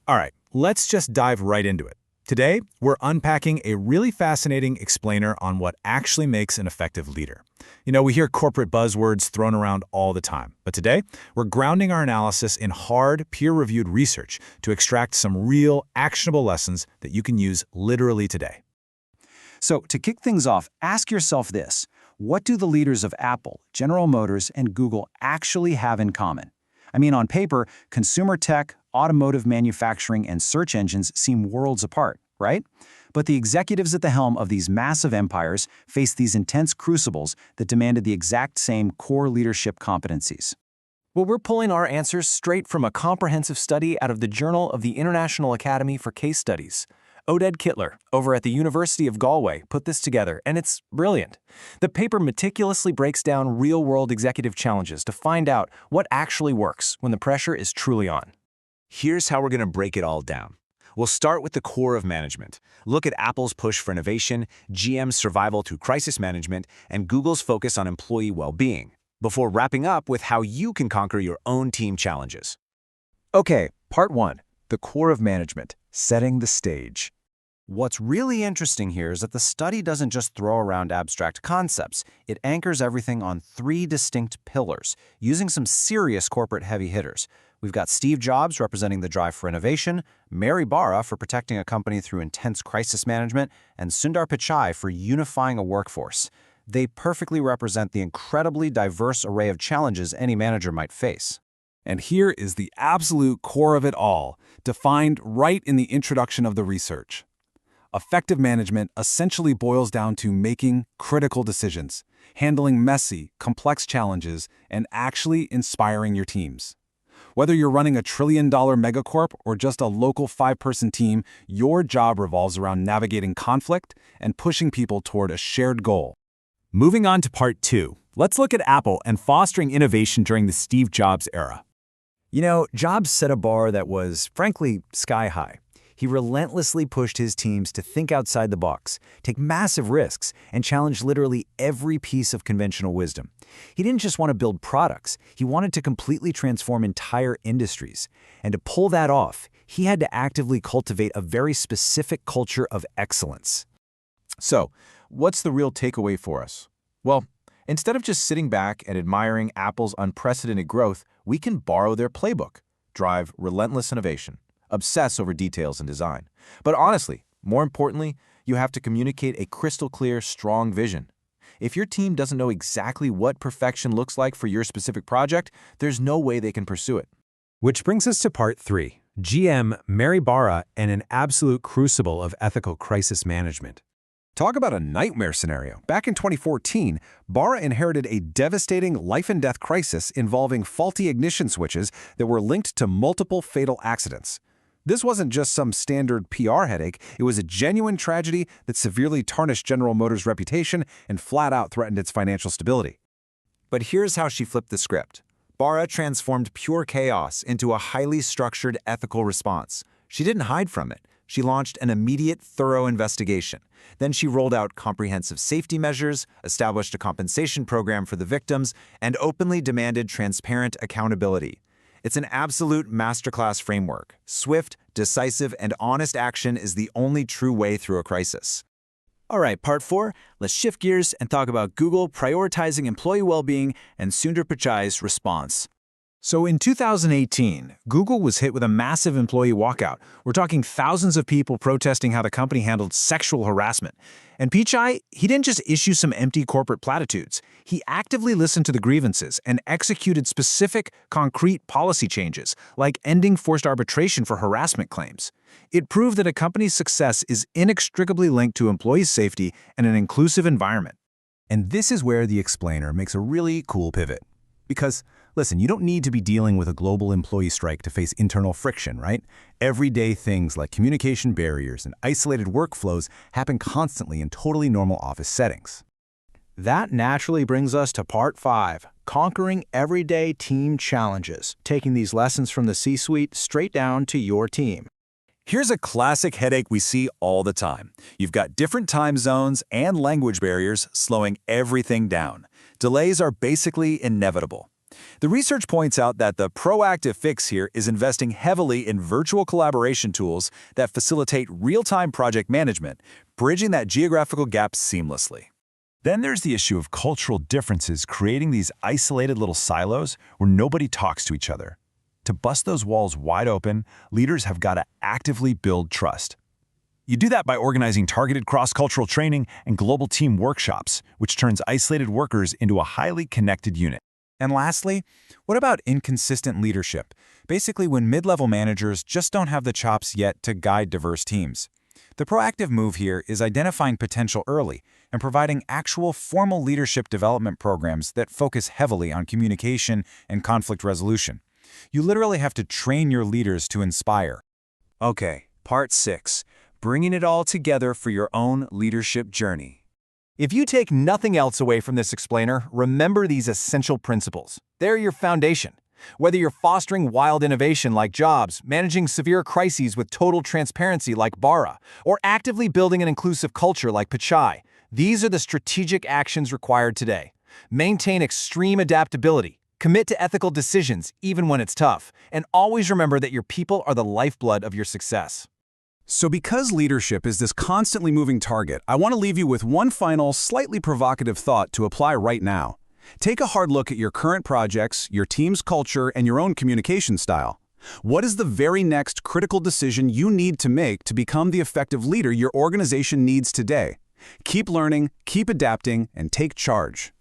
All right, let's just dive right into it. Today, we're unpacking a really fascinating explainer on what actually makes an effective leader. We hear corporate buzzwords thrown around all the time, but today, we're grounding our analysis in hard, peer-reviewed research to extract some real, actionable lessons that you can use literally today. So, to kick things off, ask yourself this. What do the leaders of Apple, General Motors, and Google actually have in common? I mean, on paper, consumer tech, automotive manufacturing, and search engines seem worlds apart, right? But the executives at the helm of these massive empires faced these intense crucibles that demanded the exact same core leadership competencies. Well, we're pulling our answers straight from a comprehensive study out of the Journal of the International Academy for Case Studies. Oded Kittler, over at the University of Galway, put this together, and it's brilliant. The paper meticulously breaks down real-world executive challenges to find out what actually works when the pressure is truly on. Here's how we're going to break it all down. We'll start with the core of management. Look at Apple's push for innovation, GM's survival through crisis management, and Google's focus on employee well-being, before wrapping up with how you can conquer your own team challenges. Okay, part 1. The core of management, setting the stage. What's really interesting here is that the study doesn't just throw around abstract concepts. It anchors everything on 3 distinct pillars, using some serious corporate heavy hitters. We've got Steve Jobs representing the drive for innovation, Mary Barra for protecting a company through intense crisis management, and Sundar Pichai for unifying a workforce. They perfectly represent the incredibly diverse array of challenges any manager might face. And here is the absolute core of it all, defined right in the introduction of the research. Effective management essentially boils down to making critical decisions, handling messy, complex challenges, and actually inspiring your teams. Whether you're running a trillion-dollar megacorp or just a local 5-person team, your job revolves around navigating conflict and pushing people toward a shared goal. Moving on to part 2, let's look at Apple and fostering innovation during the Steve Jobs era. Jobs set a bar that was, frankly, sky high. He relentlessly pushed his teams to think outside the box, take massive risks, and challenge literally every piece of conventional wisdom. He didn't just want to build products, he wanted to completely transform entire industries. And to pull that off, he had to actively cultivate a very specific culture of excellence. So, what's the real takeaway for us? Well, instead of just sitting back and admiring Apple's unprecedented growth, we can borrow their playbook, drive relentless innovation, obsess over details and design. But honestly, more importantly, you have to communicate a crystal clear, strong vision. If your team doesn't know exactly what perfection looks like for your specific project, there's no way they can pursue it. Which brings us to part 3, GM, Mary Barra, and an absolute crucible of ethical crisis management. Talk about a nightmare scenario. Back in 2014, Barra inherited a devastating life-and-death crisis involving faulty ignition switches that were linked to multiple fatal accidents. This wasn't just some standard PR headache, it was a genuine tragedy that severely tarnished General Motors' reputation and flat-out threatened its financial stability. But here's how she flipped the script. Barra transformed pure chaos into a highly structured ethical response. She didn't hide from it. She launched an immediate, thorough investigation. Then she rolled out comprehensive safety measures, established a compensation program for the victims, and openly demanded transparent accountability. It's an absolute masterclass framework. Swift, decisive, and honest action is the only true way through a crisis. All right, part 4, let's shift gears and talk about Google prioritizing employee well-being and Sundar Pichai's response. So in 2018, Google was hit with a massive employee walkout. We're talking thousands of people protesting how the company handled sexual harassment. And Pichai, he didn't just issue some empty corporate platitudes. He actively listened to the grievances and executed specific, concrete policy changes, like ending forced arbitration for harassment claims. It proved that a company's success is inextricably linked to employee safety and an inclusive environment. And this is where the explainer makes a really cool pivot. Because, listen, you don't need to be dealing with a global employee strike to face internal friction, right? Everyday things like communication barriers and isolated workflows happen constantly in totally normal office settings. That naturally brings us to part 5, conquering everyday team challenges, taking these lessons from the C-suite straight down to your team. Here's a classic headache we see all the time. You've got different time zones and language barriers slowing everything down. Delays are basically inevitable. The research points out that the proactive fix here is investing heavily in virtual collaboration tools that facilitate real-time project management, bridging that geographical gap seamlessly. Then there's the issue of cultural differences creating these isolated little silos where nobody talks to each other. To bust those walls wide open, leaders have got to actively build trust. You do that by organizing targeted cross-cultural training and global team workshops, which turns isolated workers into a highly connected unit. And lastly, what about inconsistent leadership? Basically, when mid-level managers just don't have the chops yet to guide diverse teams. The proactive move here is identifying potential early and providing actual formal leadership development programs that focus heavily on communication and conflict resolution. You literally have to train your leaders to inspire. Okay, part 6. Bringing it all together for your own leadership journey. If you take nothing else away from this explainer, remember these essential principles. They're your foundation. Whether you're fostering wild innovation like Jobs, managing severe crises with total transparency like Bara, or actively building an inclusive culture like Pichai, these are the strategic actions required today. Maintain extreme adaptability, commit to ethical decisions even when it's tough, and always remember that your people are the lifeblood of your success. So because leadership is this constantly moving target, I want to leave you with one final, slightly provocative thought to apply right now. Take a hard look at your current projects, your team's culture, and your own communication style. What is the very next critical decision you need to make to become the effective leader your organization needs today? Keep learning, keep adapting, and take charge.